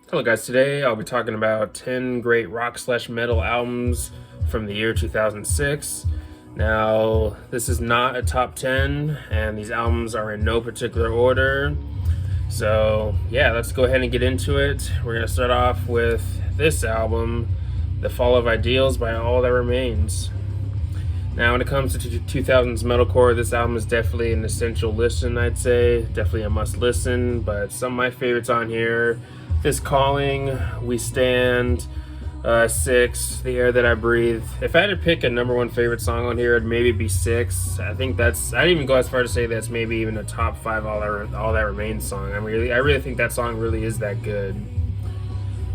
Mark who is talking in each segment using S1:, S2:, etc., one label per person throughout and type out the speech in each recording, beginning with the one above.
S1: Hello guys, today I'll be talking about 10 great rock/metal albums from the year 2006. Now, this is not a top 10 and these albums are in no particular order. So yeah, let's go ahead and get into it. We're going to start off with this album, The Fall of Ideals by All That Remains. Now, when it comes to 2000s metalcore, this album is definitely an essential listen, I'd say. Definitely a must listen, but some of my favorites on here: This Calling, We Stand, Six, The Air That I Breathe. If I had to pick a number one favorite song on here, it'd maybe be Six. I'd even go as far to say that's maybe even a top five All That Remains song. I really think that song really is that good.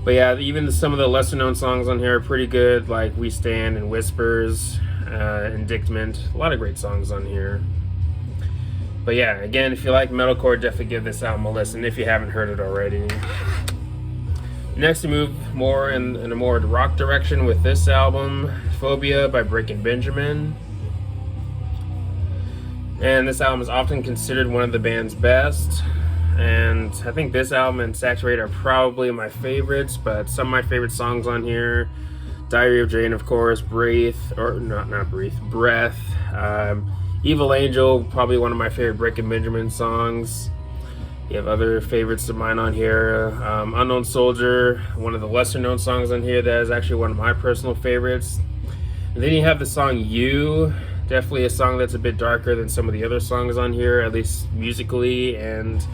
S1: But yeah, even some of the lesser known songs on here are pretty good, like We Stand and Whispers, Indictment. A lot of great songs on here. But yeah, again, if you like metalcore, definitely give this album a listen if you haven't heard it already. Next, we move more in a more rock direction with this album, Phobia by Breaking Benjamin. And this album is often considered one of the band's best. And I think this album and Saturate are probably my favorites, but some of my favorite songs on here: Diary of Jane, of course, Breath. Evil Angel, probably one of my favorite Breaking Benjamin songs. You have other favorites of mine on here. Unknown Soldier, one of the lesser known songs on here that is actually one of my personal favorites. And then you have the song You, definitely a song that's a bit darker than some of the other songs on here, at least musically, and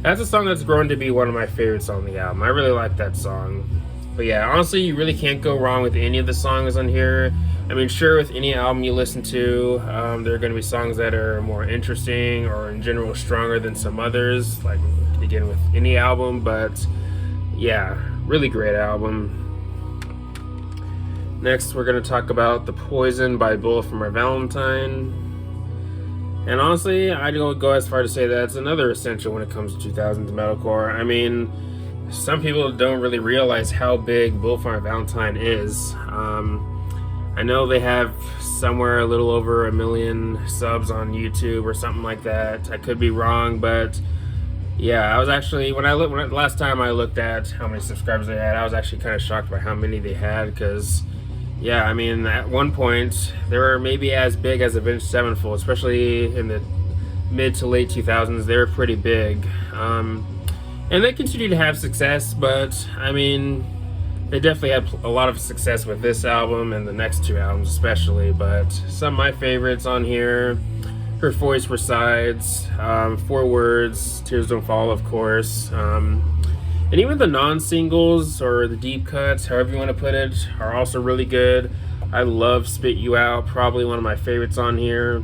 S1: that's a song that's grown to be one of my favorites on the album. I really like that song. But yeah, honestly, you really can't go wrong with any of the songs on here. I mean, sure, with any album you listen to, there are going to be songs that are more interesting or in general stronger than some others, like again with any album. But yeah, really great album. Next, we're going to talk about The Poison by Bullet for My Valentine. And honestly, I'd go as far to say that it's another essential when it comes to 2000s metalcore. I mean, some people don't really realize how big Bullet for My Valentine is. I know they have somewhere a little over 1 million subs on YouTube or something like that. I could be wrong, but yeah, I was actually last time I looked at how many subscribers they had, I was actually kind of shocked by how many they had, because yeah, I mean, at one point they were maybe as big as Avenged Sevenfold, especially in the mid to late 2000s. They were pretty big, and they continue to have success, but I mean, they definitely had a lot of success with this album and the next two albums especially. But some of my favorites on here: Her Voice Resides, Four Words, Tears Don't Fall, of course, and even the non-singles or the deep cuts, however you want to put it, are also really good. I love Spit You Out, probably one of my favorites on here.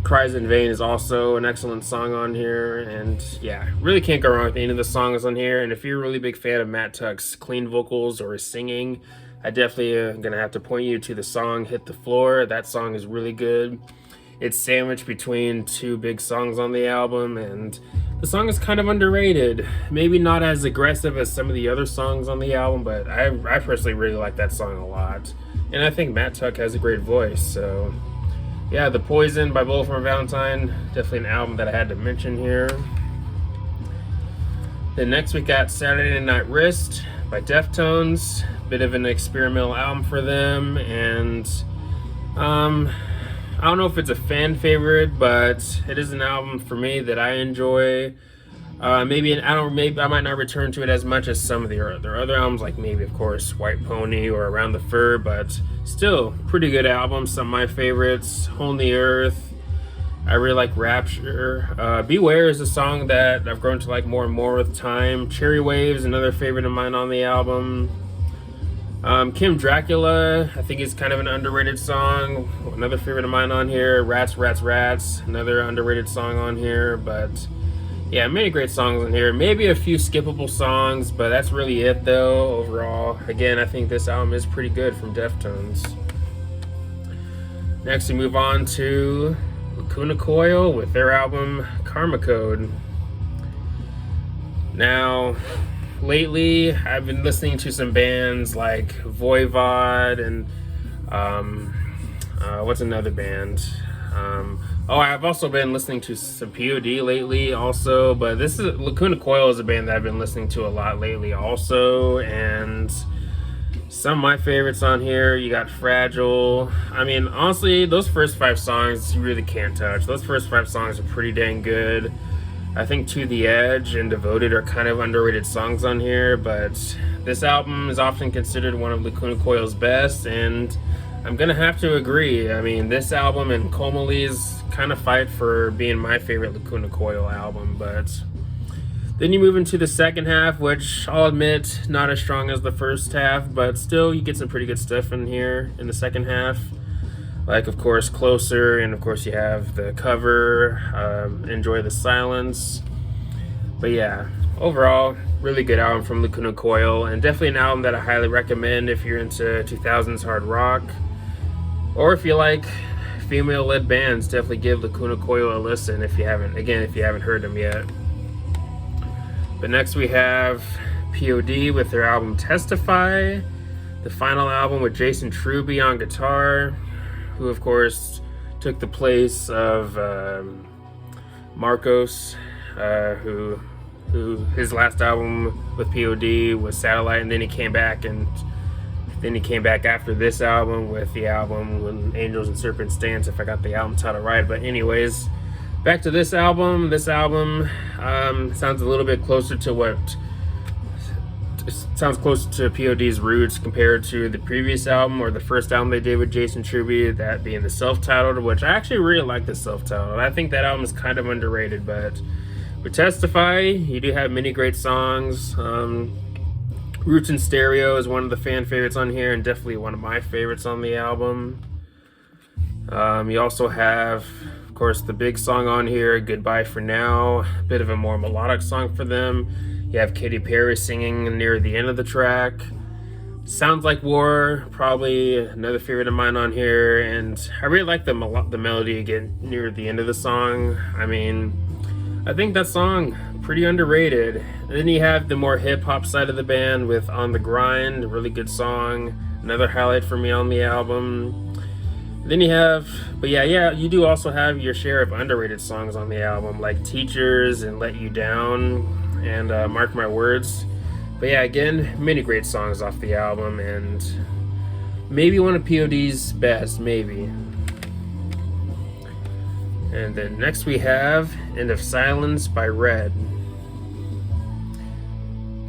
S1: Cries in Vain is also an excellent song on here, and yeah, really can't go wrong with any of the songs on here. And if you're a really big fan of Matt Tuck's clean vocals or his singing, I definitely gonna have to point you to the song Hit the Floor. That song is really good. It's sandwiched between two big songs on the album, and the song is kind of underrated. Maybe not as aggressive as some of the other songs on the album, but I personally really like that song a lot. And I think Matt Tuck has a great voice, so yeah, The Poison by Bullet for My Valentine, definitely an album that I had to mention here. Then next we got Saturday Night Wrist by Deftones, bit of an experimental album for them, and I don't know if it's a fan favorite, but it is an album for me that I enjoy. Maybe I might not return to it as much as some of their other albums, like maybe of course White Pony or Around the Fur, but still pretty good album. Some of my favorites: Hole in the Earth. I really like Rapture. Beware is a song that I've grown to like more and more with time. Cherry Waves, another favorite of mine on the album. Kim Dracula, I think, is kind of an underrated song. Another favorite of mine on here. Rats, Rats, Rats, another underrated song on here. But yeah, many great songs on here. Maybe a few skippable songs, but that's really it though, overall. Again, I think this album is pretty good from Deftones. Next, we move on to Cuna Coil with their album Karma Code. Now, lately I've been listening to some bands like Voivod and what's another band? Oh, I've also been listening to some POD lately also, but this is Lacuna Coil is a band that I've been listening to a lot lately also, and some of my favorites on here, you got Fragile. I mean, honestly, those first 5 songs you really can't touch. Those first 5 songs are pretty dang good. I think To the Edge and Devoted are kind of underrated songs on here, but this album is often considered one of Lacuna Coil's best, and I'm gonna have to agree. I mean, this album and Comali's kind of fight for being my favorite Lacuna Coil album, but then you move into the second half, which I'll admit, not as strong as the first half, but still you get some pretty good stuff in here in the second half. Like, of course, Closer, and of course you have the cover, Enjoy the Silence. But yeah, overall, really good album from Lacuna Coil, and definitely an album that I highly recommend if you're into 2000s hard rock. Or if you like female-led bands, definitely give Lacuna Coil a listen if you haven't heard them yet. But next we have POD with their album Testify, the final album with Jason Truby on guitar, who of course took the place of Marcos, who his last album with POD was Satellite, and then he came back after this album with the album When Angels and Serpents Dance, if I got the album title right. But anyways, back to this album. This album sounds a little bit closer to POD's roots compared to the previous album, or the first album they did with Jason Truby, that being the self-titled, which I actually really like the self-titled. I think that album is kind of underrated, but with Testify, you do have many great songs. Roots in Stereo is one of the fan favorites on here, and definitely one of my favorites on the album. You also have, of course, the big song on here, Goodbye for Now, a bit of a more melodic song for them. You have Katy Perry singing near the end of the track. Sounds Like War, probably another favorite of mine on here, and I really like the melody again near the end of the song. I mean, I think that song pretty underrated. And then you have the more hip-hop side of the band with On the Grind, a really good song, another highlight for me on the album. Then you have, you do also have your share of underrated songs on the album, like Teachers and Let You Down and Mark My Words. But yeah, again, many great songs off the album, and maybe one of POD's best, maybe. And then next we have End of Silence by Red.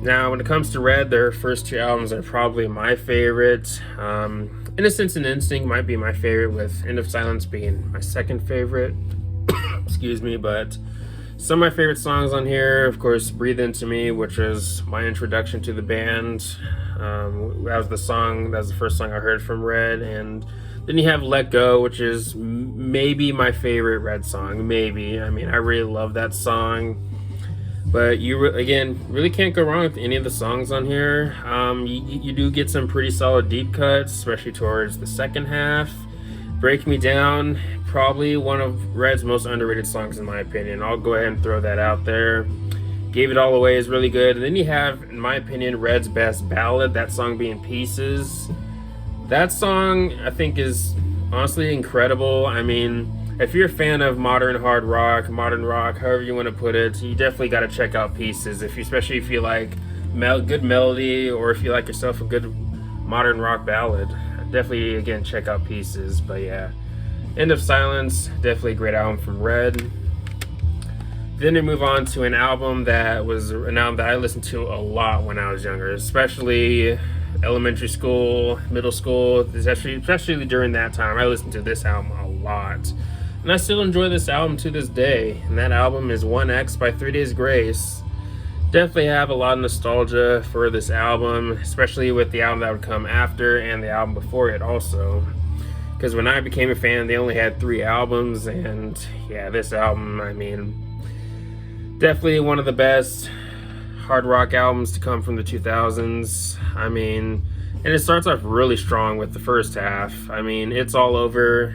S1: Now, when it comes to Red, their first 2 albums are probably my favorite. Innocence and Instinct might be my favorite, with End of Silence being my second favorite. Excuse me, but some of my favorite songs on here, of course, Breathe Into Me, which was my introduction to the band. That was the first song I heard from Red, and then you have Let Go, which is maybe my favorite Red song, maybe. I mean, I really love that song. But you really can't go wrong with any of the songs on here. You do get some pretty solid deep cuts, especially towards the second half. Break Me Down, probably one of Red's most underrated songs in my opinion. I'll go ahead and throw that out there. Gave It All Away is really good. And then you have, in my opinion, Red's best ballad, that song being Pieces. That song, I think, is honestly incredible. I mean, if you're a fan of modern rock, however you want to put it, you definitely got to check out Pieces. Especially if you like good melody, or if you like yourself a good modern rock ballad, definitely again check out Pieces. But yeah, End of Silence, definitely a great album from Red. Then we move on to an album that I listened to a lot when I was younger, especially elementary school, middle school, especially during that time. I listened to this album a lot. And I still enjoy this album to this day. And that album is 1X by 3 Days Grace. Definitely have a lot of nostalgia for this album, especially with the album that would come after and the album before it also. Because when I became a fan, they only had 3 albums. And yeah, this album, I mean, definitely one of the best hard rock albums to come from the 2000s. I mean, and it starts off really strong with the first half. I mean, It's All Over,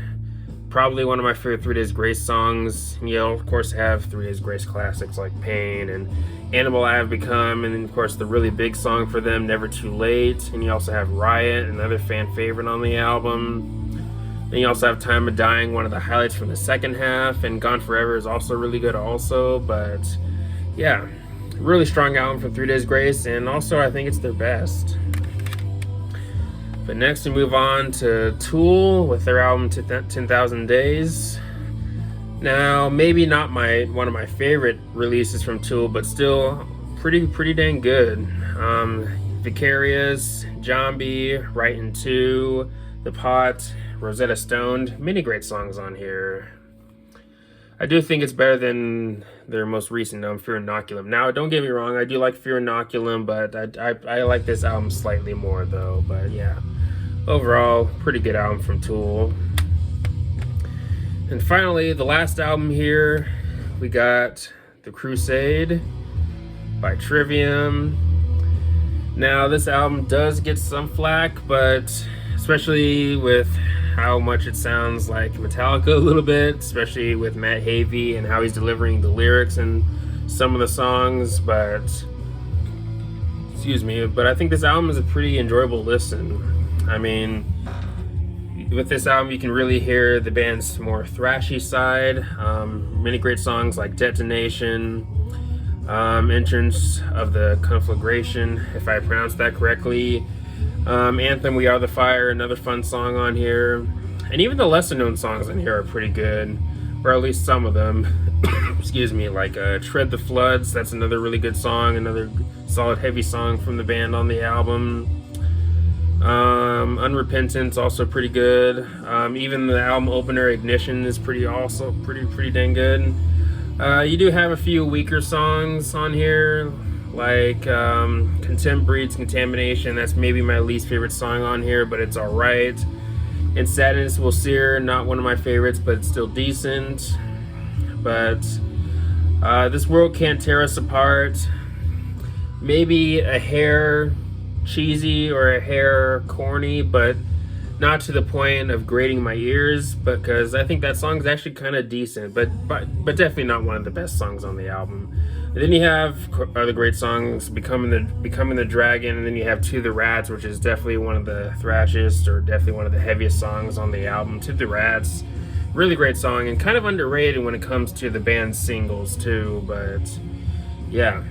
S1: probably one of my favorite 3 Days Grace songs. And you'll, of course, have 3 Days Grace classics like Pain and Animal I Have Become, and then, of course, the really big song for them, Never Too Late. And you also have Riot, another fan favorite on the album. Then you also have Time of Dying, one of the highlights from the second half, and Gone Forever is also really good also. But yeah, really strong album from 3 Days Grace, and also I think it's their best. But next we move on to Tool with their album 10,000 Days. Now, maybe not one of my favorite releases from Tool, but still pretty dang good. Vicarious, Zombie, Right in 2, The Pot, Rosetta Stoned, many great songs on here. I do think it's better than their most recent album, Fear Inoculum. Now, don't get me wrong, I do like Fear Inoculum, but I like this album slightly more though. But yeah, overall, pretty good album from Tool. And finally, the last album here, we got The Crusade by Trivium. Now, this album does get some flack, but especially with how much it sounds like Metallica a little bit, especially with Matt Havey and how he's delivering the lyrics in some of the songs, but I think this album is a pretty enjoyable listen. I mean, with this album you can really hear the band's more thrashy side. Many great songs like Detonation, Entrance of the Conflagration, if I pronounced that correctly. Anthem, We Are the Fire, another fun song on here. And even the lesser known songs on here are pretty good, or at least some of them. Excuse me, like Tread the Floods, that's another really good song, another solid heavy song from the band on the album. Unrepentance, also pretty good. Even the album opener, Ignition, is pretty dang good. You do have a few weaker songs on here, like Contempt Breeds Contamination. That's maybe my least favorite song on here, but it's alright. And Sadness Will Sear, not one of my favorites, but it's still decent. But This World Can't Tear Us Apart, maybe a hair cheesy or a hair corny, but not to the point of grating my ears, because I think that song is actually kind of decent, but definitely not one of the best songs on the album. And then you have other great songs, Becoming the Dragon, and then you have To the Rats, which is definitely one of the thrashiest, or definitely one of the heaviest songs on the album. To the Rats, really great song, and kind of underrated when it comes to the band's singles too, but yeah,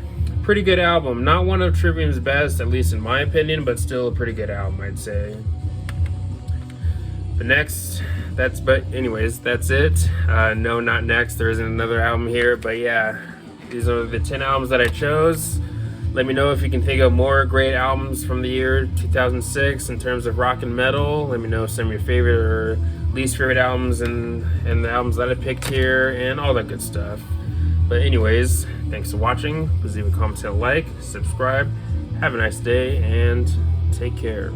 S1: pretty good album. Not one of Trivium's best, at least in my opinion, but still a pretty good album, I'd say. But anyways, that's it. No, not next. There isn't another album here, but yeah, these are the 10 albums that I chose. Let me know if you can think of more great albums from the year 2006 in terms of rock and metal. Let me know some of your favorite or least favorite albums and the albums that I picked here and all that good stuff. But anyways, thanks for watching. Please leave a comment and a like, subscribe. Have a nice day and take care.